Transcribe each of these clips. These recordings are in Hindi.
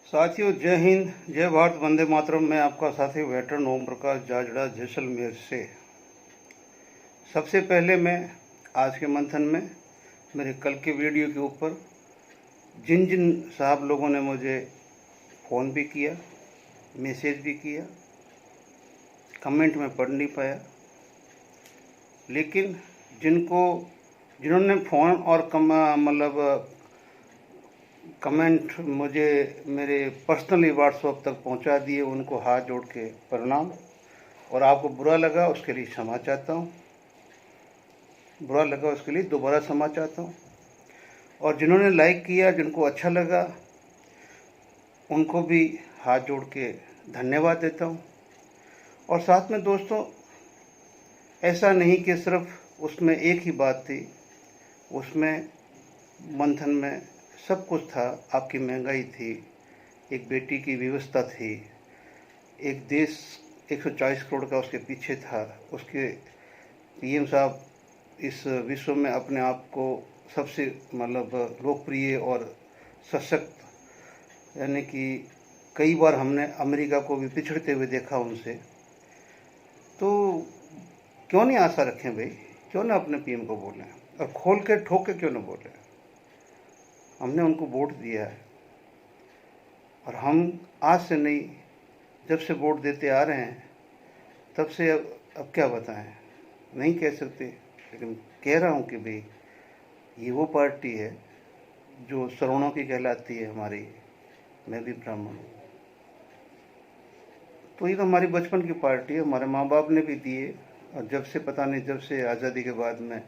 साथियों, जय हिंद, जय भारत, वंदे मातरम। मैं आपका साथी वेटरन ओम प्रकाश जाजड़ा, जैसलमेर से। सबसे पहले मैं आज के मंथन में मेरे कल के वीडियो के ऊपर जिन जिन साहब लोगों ने मुझे फ़ोन भी किया, मैसेज भी किया, कमेंट में पढ़ नहीं पाया, लेकिन जिन्होंने फ़ोन और कमेंट मुझे मेरे पर्सनली व्हाट्सएप तक पहुंचा दिए, उनको हाथ जोड़ के प्रणाम। और आपको बुरा लगा उसके लिए क्षमा चाहता हूं, बुरा लगा उसके लिए दोबारा क्षमा चाहता हूं। और जिन्होंने लाइक किया, जिनको अच्छा लगा, उनको भी हाथ जोड़ के धन्यवाद देता हूं। और साथ में दोस्तों, ऐसा नहीं कि सिर्फ उसमें एक ही बात थी, उसमें मंथन में सब कुछ था। आपकी महंगाई थी, एक बेटी की व्यवस्था थी, एक देश 140 करोड़ का उसके पीछे था, उसके पीएम साहब इस विश्व में अपने आप को सबसे लोकप्रिय और सशक्त, यानी कि कई बार हमने अमेरिका को भी पिछड़ते हुए देखा उनसे। तो क्यों नहीं आशा रखें भाई, क्यों ना अपने पीएम को बोलें और खोल के ठोक के क्यों ना बोलें। हमने उनको वोट दिया है और हम आज से नहीं, जब से वोट देते आ रहे हैं तब से अब क्या बताएं, नहीं कह सकते, लेकिन कह रहा हूं कि भाई ये वो पार्टी है जो श्रवणों की कहलाती है हमारी। मैं भी ब्राह्मण हूँ, तो ये तो हमारी बचपन की पार्टी है, हमारे माँ बाप ने भी दिए। और जब से पता नहीं, जब से आज़ादी के बाद में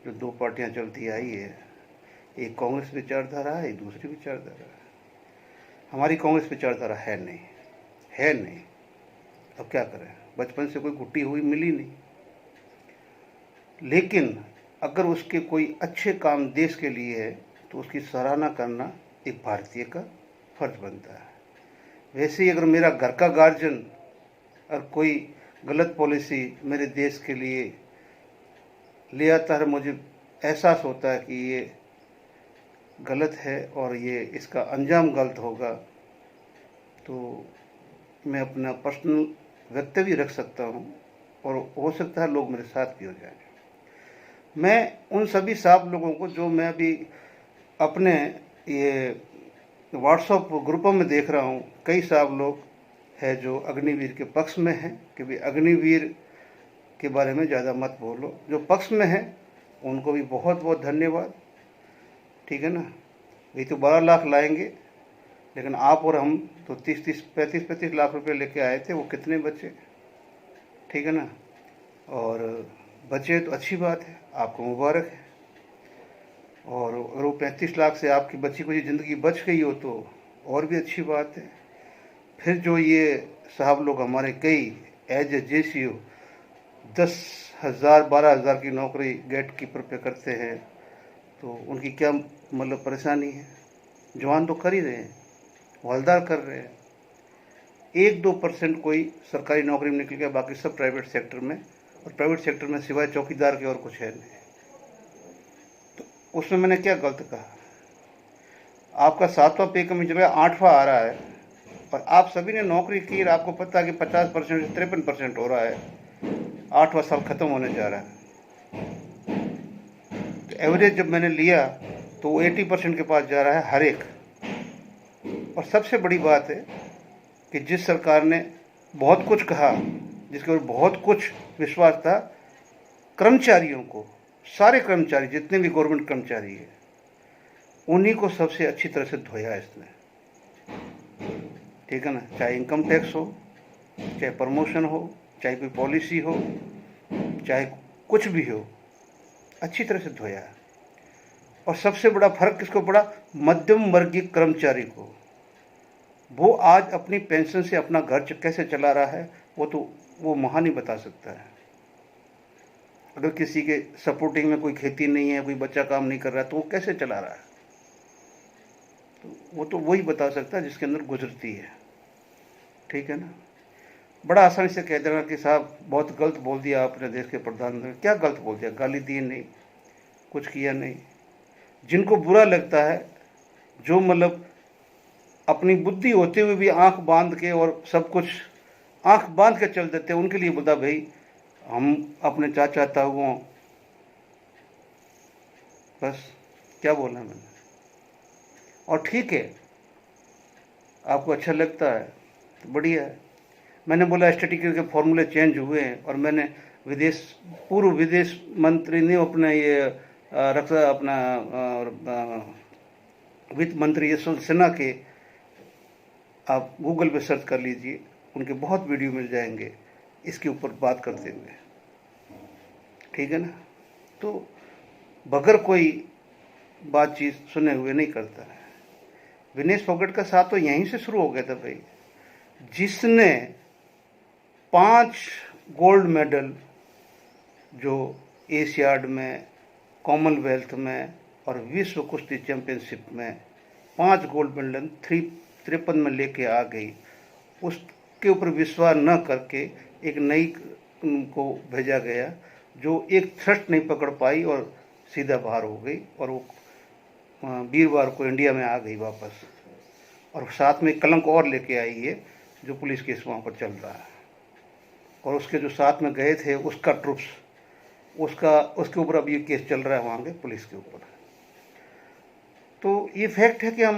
जो दो पार्टियां चलती आई है, एक कांग्रेस विचारधारा है, एक दूसरी विचारधारा है। हमारी कांग्रेस विचारधारा है नहीं, है नहीं। अब क्या करें, बचपन से कोई गुट्टी हुई मिली नहीं। लेकिन अगर उसके कोई अच्छे काम देश के लिए है तो उसकी सराहना करना एक भारतीय का फर्ज बनता है। वैसे ही अगर मेरा घर का गार्जियन और कोई गलत पॉलिसी मेरे देश के लिए ले आता है, मुझे एहसास होता है कि ये गलत है और ये इसका अंजाम गलत होगा, तो मैं अपना पर्सनल वक्तव्य रख सकता हूँ और हो सकता है लोग मेरे साथ भी हो जाएं। मैं उन सभी साहब लोगों को, जो मैं अभी अपने ये व्हाट्सएप ग्रुपों में देख रहा हूँ, कई साहब लोग हैं जो अग्निवीर के पक्ष में हैं कि भाई अग्निवीर के बारे में ज़्यादा मत बोलो। जो पक्ष में हैं उनको भी बहुत बहुत धन्यवाद, ठीक है ना। ये तो 12 लाख लाएंगे, लेकिन आप और हम तो 30-30, 35-35 लाख रुपए लेके आए थे, वो कितने बचे, ठीक है ना। और बचे तो अच्छी बात है, आपको मुबारक है। और अगर वो 35 लाख से आपकी बची कुछ ज़िंदगी बच गई हो तो और भी अच्छी बात है। फिर जो ये साहब लोग हमारे कई एज ए JCO 10,000 12,000 की नौकरी गेट कीपर पे करते हैं, तो उनकी क्या परेशानी है। जवान तो कर ही रहे हैं, हवलदार कर रहे हैं। 1-2% कोई सरकारी नौकरी में निकल गया, बाकी सब प्राइवेट सेक्टर में। और प्राइवेट सेक्टर में सिवाय चौकीदार के और कुछ है नहीं। तो उसमें मैंने क्या गलत कहा। आपका 7वां पे कमीशन 8वां आ रहा है और आप सभी ने नौकरी की और आपको पता है कि 50% से 53% हो रहा है, 8वां साल खत्म होने जा रहा है। तो एवरेज जब मैंने लिया तो वो 80% के पास जा रहा है हर एक। और सबसे बड़ी बात है कि जिस सरकार ने बहुत कुछ कहा, जिसके ऊपर बहुत कुछ विश्वास था, कर्मचारियों को, सारे कर्मचारी जितने भी गवर्नमेंट कर्मचारी है, उन्हीं को सबसे अच्छी तरह से धोया इसने, ठीक है ना। चाहे इनकम टैक्स हो, चाहे प्रमोशन हो, चाहे कोई पॉलिसी हो, चाहे कुछ भी हो, अच्छी तरह से धोया। और सबसे बड़ा फर्क किसको पड़ा, मध्यम वर्गीय कर्मचारी को। वो आज अपनी पेंशन से अपना घर कैसे चला रहा है, वो महान ही बता सकता है। अगर किसी के सपोर्टिंग में कोई खेती नहीं है, कोई बच्चा काम नहीं कर रहा है, तो वो कैसे चला रहा है, तो वो तो वही बता सकता है जिसके अंदर गुजरती है, ठीक है ना। बड़ा आसानी से कह देना कि साहब बहुत गलत बोल दिया आपने देश के प्रधानमंत्री। क्या गलत बोल दिया, गाली दी नहीं, कुछ किया नहीं। जिनको बुरा लगता है, जो अपनी बुद्धि होते हुए भी आंख बांध के और सब कुछ आंख बांध के चल देते हैं, उनके लिए बोलता भाई हम अपने चाचा ताऊओं, बस क्या बोला मैंने। और ठीक है, आपको अच्छा लगता है तो बढ़िया है। मैंने बोला स्टैटिस्टिक्स के फॉर्मूले चेंज हुए हैं और मैंने पूर्व विदेश मंत्री ने अपना ये रक्षा अपना वित्त मंत्री यशवंत सिन्हा के आप गूगल पे सर्च कर लीजिए, उनके बहुत वीडियो मिल जाएंगे इसके ऊपर बात करते हुए, ठीक है ना। तो बगैर कोई बातचीत सुने हुए नहीं करता है। विनेश फोगाट का साथ तो यहीं से शुरू हो गया था भाई, जिसने 5 गोल्ड मेडल जो एशियाड में, कॉमनवेल्थ में और विश्व कुश्ती चैंपियनशिप में 5 गोल्ड मेडल 53 में लेके आ गई, उसके ऊपर विश्वास न करके एक नई को भेजा गया जो एक थ्रस्ट नहीं पकड़ पाई और सीधा बाहर हो गई, और वो वीरवार को इंडिया में आ गई वापस, और साथ में कलंक और लेके आई है जो पुलिस केस वहाँ पर चल रहा है। और उसके जो साथ में गए थे उसका ट्रुप्स, उसके ऊपर अब ये केस चल रहा है वहाँ के पुलिस के ऊपर। तो ये फैक्ट है कि हम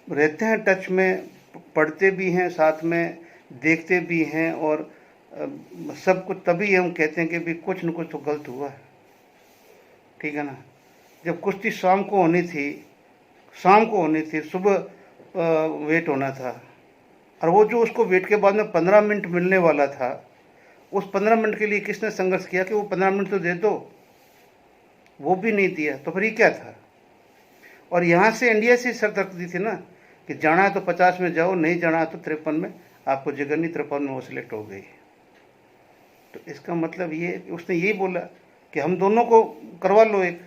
रहते हैं टच में, पढ़ते भी हैं, साथ में देखते भी हैं, और सब कुछ तभी हम कहते हैं कि भी कुछ न कुछ तो गलत हुआ है, ठीक है ना। जब कुश्ती शाम को होनी थी, सुबह वेट होना था, और वो जो उसको वेट के बाद में 15 मिनट मिलने वाला था, उस 15 मिनट के लिए किसने संघर्ष किया कि वो 15 मिनट तो दे दो, वो भी नहीं दिया, तो फिर ये क्या था। और यहाँ से इंडिया से शर्त रख दी थी ना कि जाना है तो 50 में जाओ, नहीं जाना है तो 53 में, आपको जगह नहीं, 53 में वो सिलेक्ट हो गई। तो इसका मतलब ये, उसने यही बोला कि हम दोनों को करवा लो, एक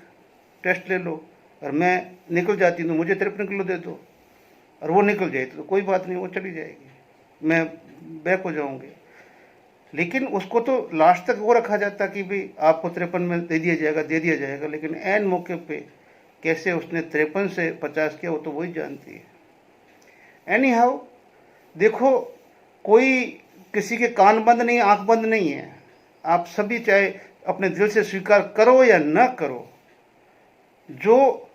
टेस्ट ले लो, और मैं निकल जाती हूँ तो मुझे 53 किलो दे दो, और वो निकल जाए तो कोई बात नहीं, वो चली जाएगी, मैं बैक हो जाऊंगी। लेकिन उसको तो लास्ट तक वो रखा जाता कि भाई आपको 53 में दे दिया जाएगा, लेकिन ऐन मौके पे कैसे उसने 53 से 50 किया वो तो वही जानती है। एनी हाउ, देखो कोई किसी के कान बंद नहीं, आंख बंद नहीं है। आप सभी चाहे अपने दिल से स्वीकार करो या न करो, जो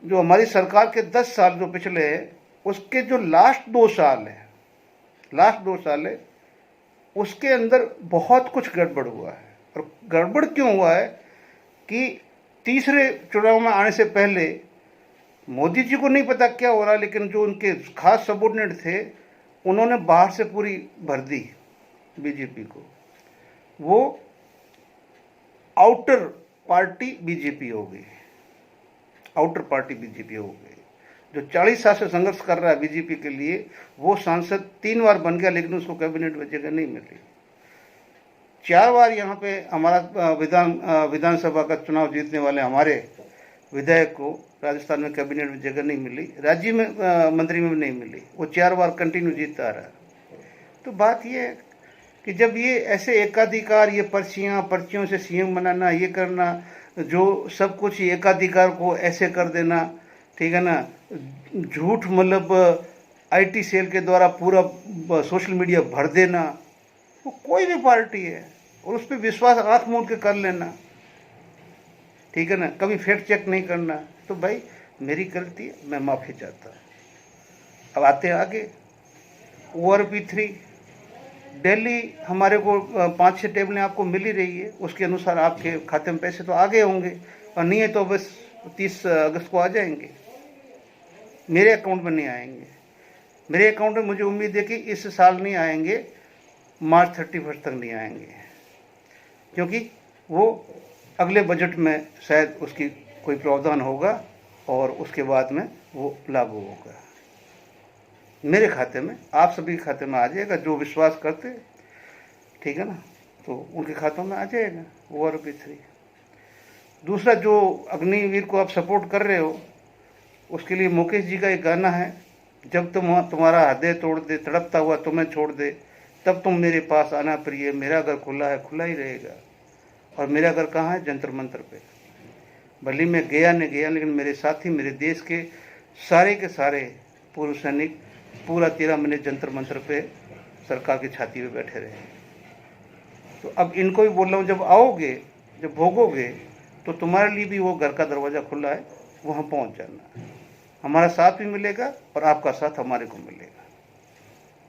हमारी सरकार के 10 साल जो पिछले है, उसके जो लास्ट 2 साल है, उसके अंदर बहुत कुछ गड़बड़ हुआ है। और गड़बड़ क्यों हुआ है कि तीसरे चुनाव में आने से पहले मोदी जी को नहीं पता क्या हो रहा, लेकिन जो उनके खास सबॉर्डिनेट थे उन्होंने बाहर से पूरी भर दी बीजेपी को, वो आउटर पार्टी बीजेपी हो गई। जो 40 साल से संघर्ष कर रहा है बीजेपी के लिए, वो सांसद 3 बार बन गया, लेकिन उसको कैबिनेट में जगह नहीं मिली। 4 बार यहाँ पे हमारा विधानसभा का चुनाव जीतने वाले हमारे विधायक को राजस्थान में कैबिनेट में जगह नहीं मिली, राज्य में मंत्री में नहीं मिली, वो 4 बार कंटिन्यू जीतता रहा। तो बात ये है कि जब ये ऐसे एकाधिकार, ये पर्चियों से सीएम बनाना, ये करना, जो सब कुछ एकाधिकार को ऐसे कर देना, ठीक है ना, झूठ मतलब आईटी सेल के द्वारा पूरा सोशल मीडिया भर देना, वो कोई भी पार्टी है और उस पर विश्वास आंख मूंद के कर लेना, ठीक है ना, कभी फैक्ट चेक नहीं करना, तो भाई मेरी गलती है, मैं माफ़ी चाहता हूँ। अब आते हैं आगे, ORP3 डेली हमारे को 5-6 टेबलें आपको मिल ही रही है, उसके अनुसार आपके खाते में पैसे तो आ गए होंगे, और नहीं है तो बस 30 अगस्त को आ जाएंगे। मेरे अकाउंट में नहीं आएंगे, मेरे अकाउंट में मुझे उम्मीद है कि इस साल नहीं आएंगे, मार्च 31 तक नहीं आएंगे, क्योंकि वो अगले बजट में शायद उसकी कोई प्रावधान होगा और उसके बाद में वो लागू होगा। मेरे खाते में, आप सभी के खाते में आ जाएगा, जो विश्वास करते, ठीक है ना, तो उनके खातों में आ जाएगा ORP3। दूसरा, जो अग्निवीर को आप सपोर्ट कर रहे हो, उसके लिए मुकेश जी का एक गाना है, जब तुम्हारा हृदय तोड़ दे, तड़पता हुआ तुम्हें छोड़ दे, तब तुम मेरे पास आना प्रिय, मेरा घर खुला है, खुला ही रहेगा। और मेरा घर कहाँ है? जंतर मंतर पे। भले मैं गया नहीं गया, लेकिन मेरे साथी, मेरे देश के सारे के सारे पूर्व सैनिक पूरा 13 महीने जंतर मंतर पे सरकार की छाती पे बैठे रहे। तो अब इनको भी बोल रहा हूँ, जब आओगे, जब भोगोगे, तो तुम्हारे लिए भी वो घर का दरवाज़ा खुला है, वहाँ पहुँच जाना। हमारा साथ भी मिलेगा और आपका साथ हमारे को मिलेगा।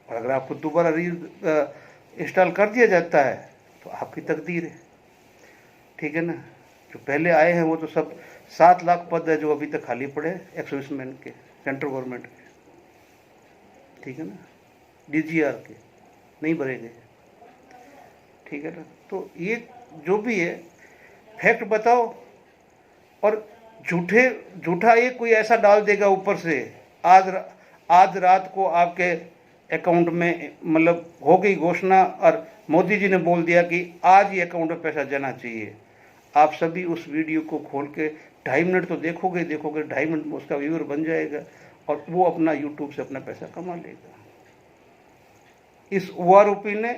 और अगर आपको दोबारा इंस्टॉल कर दिया जाता है तो आपकी तकदीर है, ठीक है ना। जो पहले आए हैं वो तो सब 7 लाख पद है जो अभी तक खाली पड़े एक्स सर्विसमैन के, सेंट्रल गवर्नमेंट के, ठीक है ना, DGR के नहीं भरे गए, ठीक है ना। तो ये जो भी है फैक्ट बताओ, और झूठा एक कोई ऐसा डाल देगा ऊपर से, आज रात को आपके अकाउंट में मतलब हो गई घोषणा और मोदी जी ने बोल दिया कि आज ही अकाउंट में पैसा जाना चाहिए। आप सभी उस वीडियो को खोल के 2.5 मिनट तो देखोगे, 2.5 मिनट में उसका व्यूअर बन जाएगा और वो अपना यूट्यूब से अपना पैसा कमा लेगा। इस OROP ने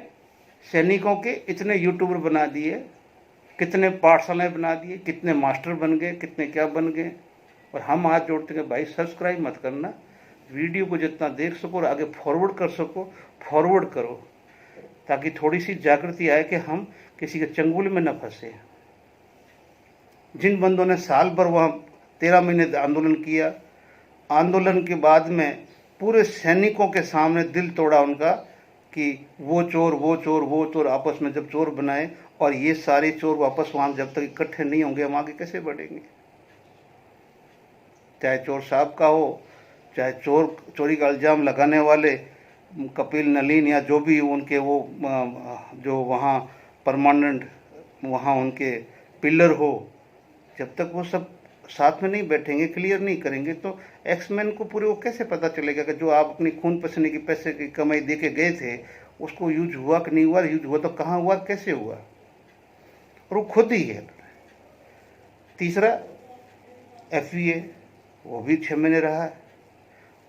सैनिकों के इतने यूट्यूबर बना दिए, कितने पाठशालाएँ बना दिए, कितने मास्टर बन गए, कितने क्या बन गए। और हम हाथ जोड़ते हैं भाई सब्सक्राइब मत करना, वीडियो को जितना देख सको और आगे फॉरवर्ड कर सको फॉरवर्ड करो, ताकि थोड़ी सी जागृति आए कि हम किसी के चंगुल में न फंसे। जिन बंदों ने साल भर वहाँ 13 महीने आंदोलन किया, आंदोलन के बाद में पूरे सैनिकों के सामने दिल तोड़ा उनका कि वो चोर वो चोर वो चोर, आपस में जब चोर बनाए और ये सारे चोर वापस वहाँ जब तक इकट्ठे नहीं होंगे हम आगे कैसे बढ़ेंगे। चाहे चोर साहब का हो, चाहे चोरी का इल्ज़ाम लगाने वाले कपिल नलीन या जो भी उनके वो जो वहाँ परमानेंट वहाँ उनके पिलर हो, जब तक वो सब साथ में नहीं बैठेंगे, क्लियर नहीं करेंगे, तो एक्समैन को पूरे वो कैसे पता चलेगा कि जो आप अपनी खून पसीने की पैसे की कमाई दे के गए थे उसको यूज हुआ कि नहीं हुआ, यूज हुआ तो कहाँ हुआ, कैसे हुआ, और वो खुद ही है। तीसरा FVA, वो भी 6 महीने रहा है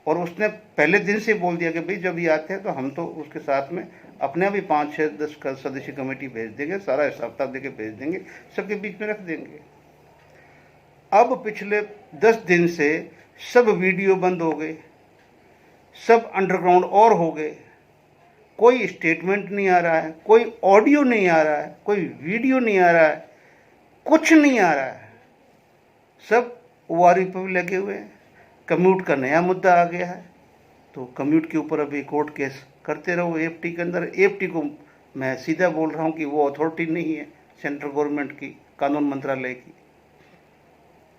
और उसने पहले दिन से बोल दिया कि भाई जब ये आते हैं तो हम तो उसके साथ में अपने भी 5, 6, 10 सदस्यीय कमेटी भेज देंगे, सारा हिसाब किताब देके भेज देंगे, सबके बीच में रख देंगे। अब पिछले 10 दिन से सब वीडियो बंद हो गए, सब अंडरग्राउंड और हो गए, कोई स्टेटमेंट नहीं आ रहा है, कोई ऑडियो नहीं आ रहा है, कोई वीडियो नहीं आ रहा है, कुछ नहीं आ रहा है, सब OROP पे लगे हुए हैं। कम्यूट का नया मुद्दा आ गया है तो कम्यूट के ऊपर अभी कोर्ट केस करते रहो AFT के अंदर। AFT को मैं सीधा बोल रहा हूँ कि वो अथॉरिटी नहीं है सेंट्रल गवर्नमेंट की, कानून मंत्रालय की,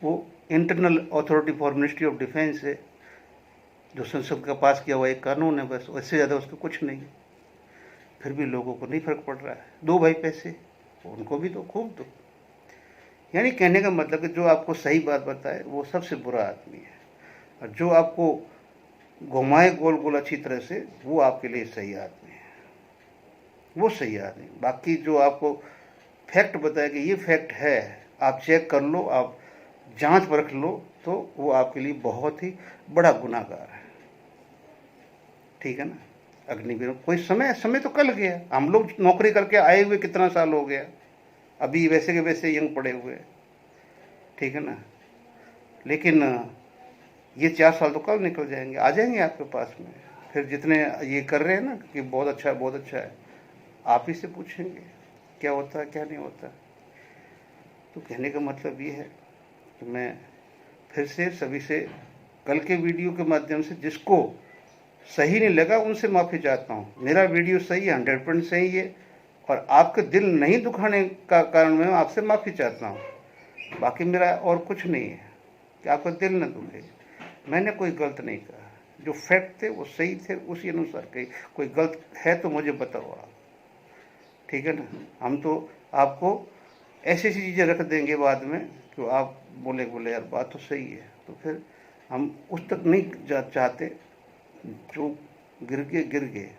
वो internal authority for ministry of defence है, जो संसद का पास किया हुआ एक कानून है, बस उससे ज़्यादा उसका कुछ नहीं। फिर भी लोगों को नहीं फर्क पड़ रहा है। 2 भाई पैसे उनको भी दो, खूब दो। यानी कहने का मतलब कि जो आपको सही बात बताए वो सबसे बुरा आदमी है, और जो आपको घुमाए गोल गोल अच्छी तरह से वो आपके लिए सही आदमी है, वो सही आदमी। बाकी जो आपको फैक्ट बताया कि ये फैक्ट है, आप चेक कर लो, आप जांच परख लो, तो वो आपके लिए बहुत ही बड़ा गुनाहगार है, ठीक है ना। अग्निवीर कोई समय तो कल गया, हम लोग नौकरी करके आए हुए कितना साल हो गया, अभी वैसे के वैसे यंग पड़े हुए, ठीक है ना। लेकिन ये 4 साल तो कल निकल जाएंगे, आ जाएंगे आपके पास में। फिर जितने ये कर रहे हैं ना कि बहुत अच्छा है बहुत अच्छा है, आप ही से पूछेंगे क्या होता है क्या नहीं होता। तो कहने का मतलब ये है कि मैं फिर से सभी से कल के वीडियो के माध्यम से जिसको सही नहीं लगा उनसे माफ़ी चाहता हूँ। मेरा वीडियो सही है, 100% सही है, और आपके दिल नहीं दुखाने का कारण मैं आपसे माफ़ी चाहता हूँ। बाकी मेरा और कुछ नहीं है कि आपका दिल न दुखे। मैंने कोई गलत नहीं कहा, जो फैक्ट थे वो सही थे, उसी अनुसार कही। कोई गलत है तो मुझे बताओ आप, ठीक है ना। हम तो आपको ऐसी ऐसी चीज़ें रख देंगे बाद में कि आप बोले यार बात तो सही है, तो फिर हम उस तक नहीं चाहते, जो गिर गए,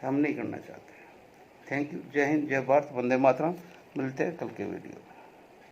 हम नहीं करना चाहते। थैंक यू, जय हिंद, जय भारत, वंदे मातरम। मिलते हैं कल के वीडियो।